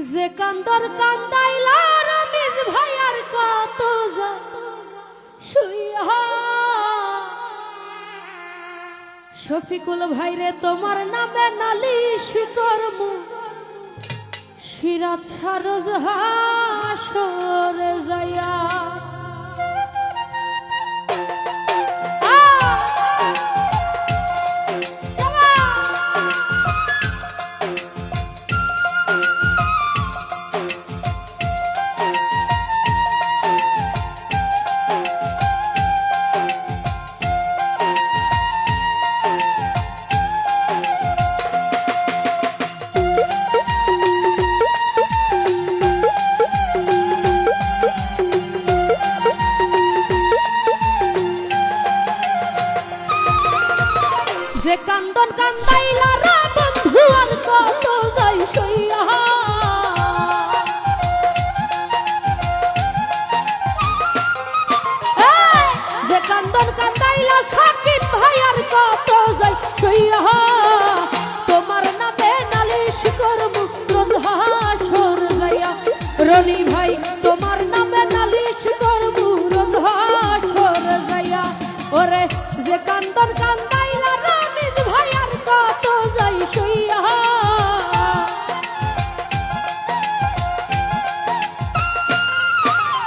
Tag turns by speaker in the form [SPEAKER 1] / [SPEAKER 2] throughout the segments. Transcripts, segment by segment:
[SPEAKER 1] যে কান্দর কান্দাইলা রমেশ ভাইয়ার কত শুইয়া শফিকুল ভাইরে তোমার নামে নালিশ করমু সিরাত সারজ হাসর যায়া যে কান্দন কান্দাইলা রে বন্ধু আর কত যাই সইয়া যে কান্দন কান্দাইলা সাকিব ভাই আর কত যাই সইয়া তোমার নামে নালিশ করমু রোজ হাসর যাইয়া রনি ভাই তোমার নামে নালিশ করমু রোজ হাসর যাইয়া ওরে যে কান্দন কান্দাইলা রমেশ ভাই আর কত যাই সইয়া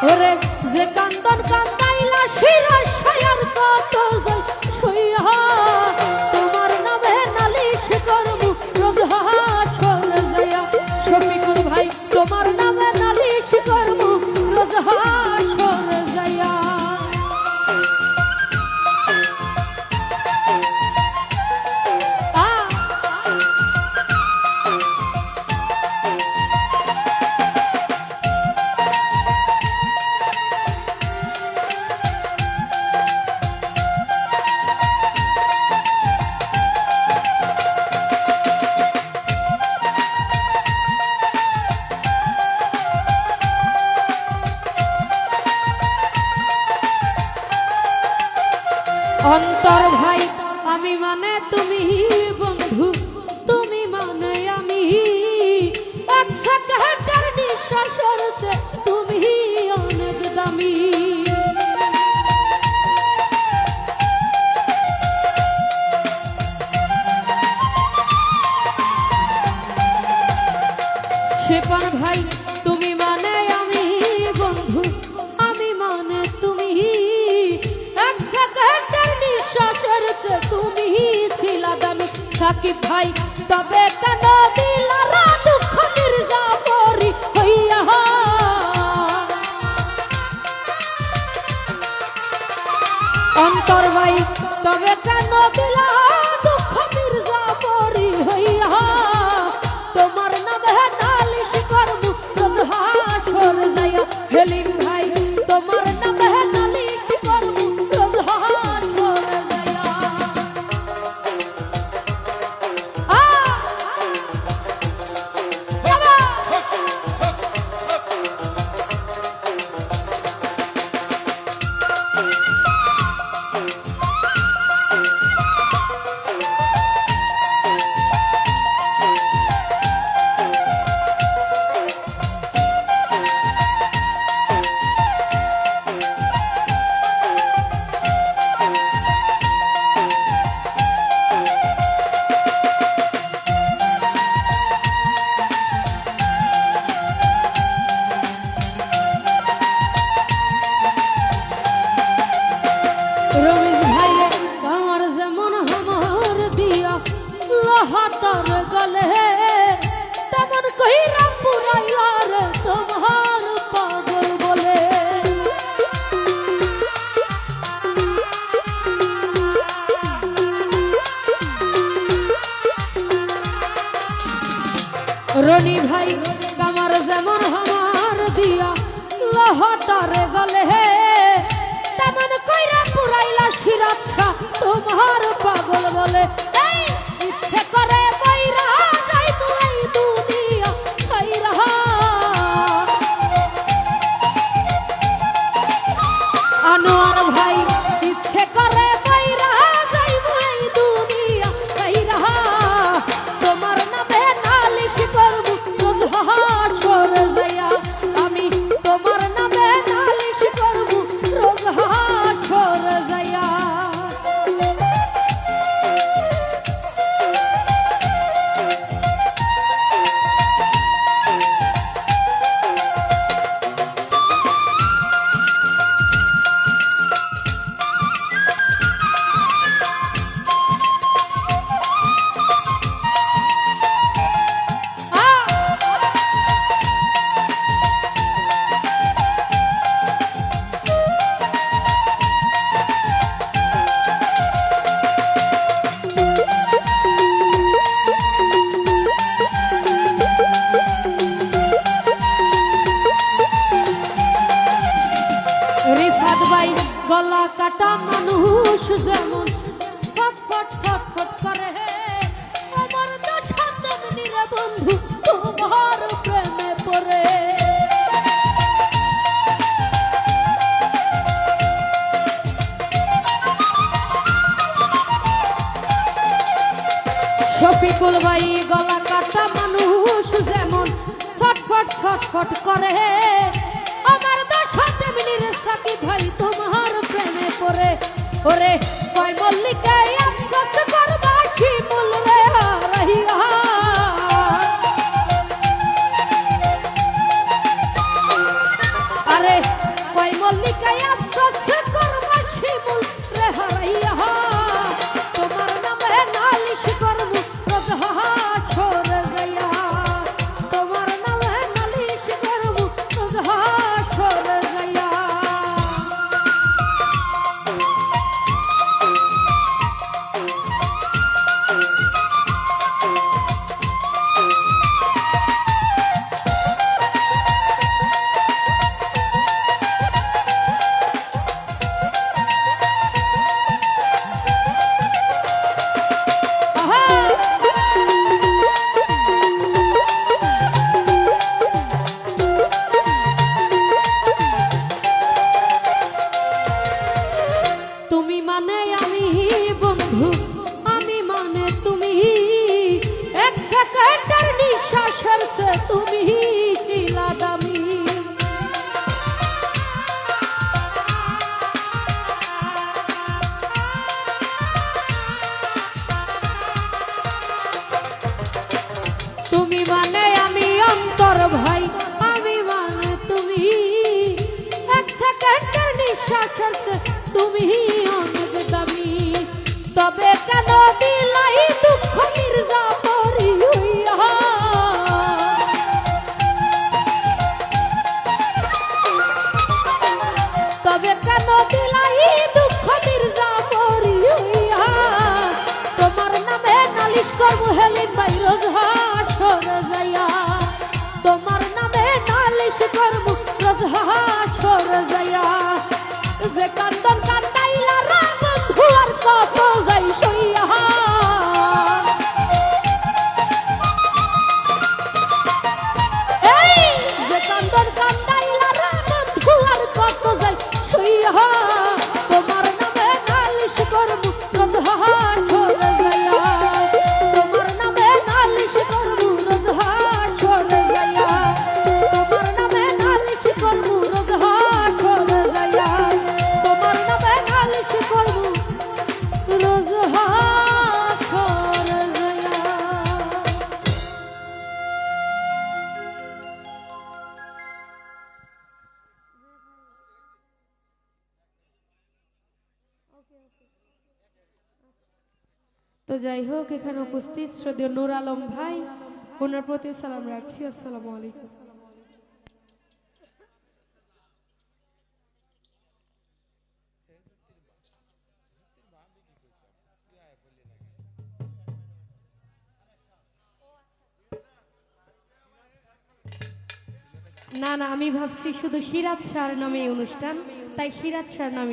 [SPEAKER 1] ওরে যে কান্দন কান্দাইলা সিরাজ আর কত যাই সইয়া তোমার নামে নালিশ করমু রোজ হাসর যাইয়া শফিকুল ভাই তোমার নামে নালিশ করমু রোজ হাসর যাইয়া অন্তর ভাই আমি মানে তুমি বন্ধু তুমি মানে আমি এক সেকেন্ডের নিঃশ্বাসের চেয়ে তুমি অনেক দামি শেপান ভাই তুমি মানে আমি বন্ধু আমি মানে তুমি এক সেকেন্ডের নিঃশ্বাসের চেয়ে তুমি ছিলা দামি সাকিব ভাই তবে কেন দিলা রা দুঃখ মির্জাপুরি হইয়া অন্তর ভাই তবে কেন দিলা দুঃখ মির্জাপুরি হইয়া তোমার নামে নালিশ করমু রোজ হাসর যাইয়া হেলিম ভাই তোমার নামে নালিশ করমু রোজ হাসর যাইয়া রমেশ ভাইরে আমার যেমন আমার দিয়া লোহাটার গলে তেমন কইরা পুরাইলা রে তোমার পাগল বলে রনি ভাই আমার যেমন আমার দিয়া লোহাটার গলে তেমন কইরা পুরাইলা সিরাত শাহ তোমার পাগল বলে ইচ্ছে করে বইরা যাইবো এই দুনিয়া ছাইরা আনোয়ার ভাই ইচ্ছে করে বইরা যাইবো এই দুনিয়া ছাইরা তোমার নামে নালিশ করবো রোজ হাসর গলা কাটা মানুষ যেমন ছটফট ছটফট করে, আমার দশা তেমনি রে বন্ধু তোমার প্রেমে পড়ে। শফিকুল ভাই গলা কাটা মানুষ যেমন ছটফট ছটফট করে, আমার দশা তেমনি রে সাকিব ভাই তোমার প্রেমে পড়ে। ওরে কয় মল্লিকায় আফসোস করবা শিমুল রে হারাইয়া, আরে কয় মল্লিকায় আফসোস করবা শিমুল রে হারাইয়া, তোমার নামে নালিশ করব রোজ হাসরে যাইয়া, তোমার নামে নালিশ করব রোজ হাসরে যাইয়া। তুমি মানে আমি বন্ধু, আমি মানে তুমি, এক সেকেন্ডের নিঃশ্বাসের চেয়ে তুমি ছিলা দামি। তুমি মানে আমি অন্তর ভাই, আমি মানে তুমি, এক সেকেন্ডের নিঃশ্বাসের চেয়ে তুমি অনেক দামি। তবে কেন দিলাই দুঃখ মির্জাপুরি হইয়া, তবে কেন দিলাই দুঃখ মির্জাপুরি হইয়া, তোমার নামে নালিশ করবো হেলিম ভাই রোজ হাসরে যাইয়া, তোমার নামে নালিশ করবো রোজ হাসরে যাইয়া। যে কান্দন কান্দাইলা রা বন্ধু আর কত যাই সইয়া, এই যে কান্দন কান্দাইলা রা বন্ধু আর কত যাই সইয়া, তোমার নামে নালিশ করবো রোজ হাসরে যাইয়া, তোমার নামে নালিশ করবো রোজ হাসরে যাইয়া, তোমার নামে নালিশ করবো রোজ হাসরে যাইয়া, তোমার নামে নালিশ করবো রোজ হাসরে যাইয়া। তো যাই হোক, এখানে উপস্থিত শ্রদ্ধেয় নূর আলম ভাই, ওনার প্রতি সালাম রাখছি। আসসালামু আলাইকুম। না না, আমি ভাবছি শুধু সিরাজ শাহর নামে এই অনুষ্ঠান, তাই সিরাজ শাহর নামে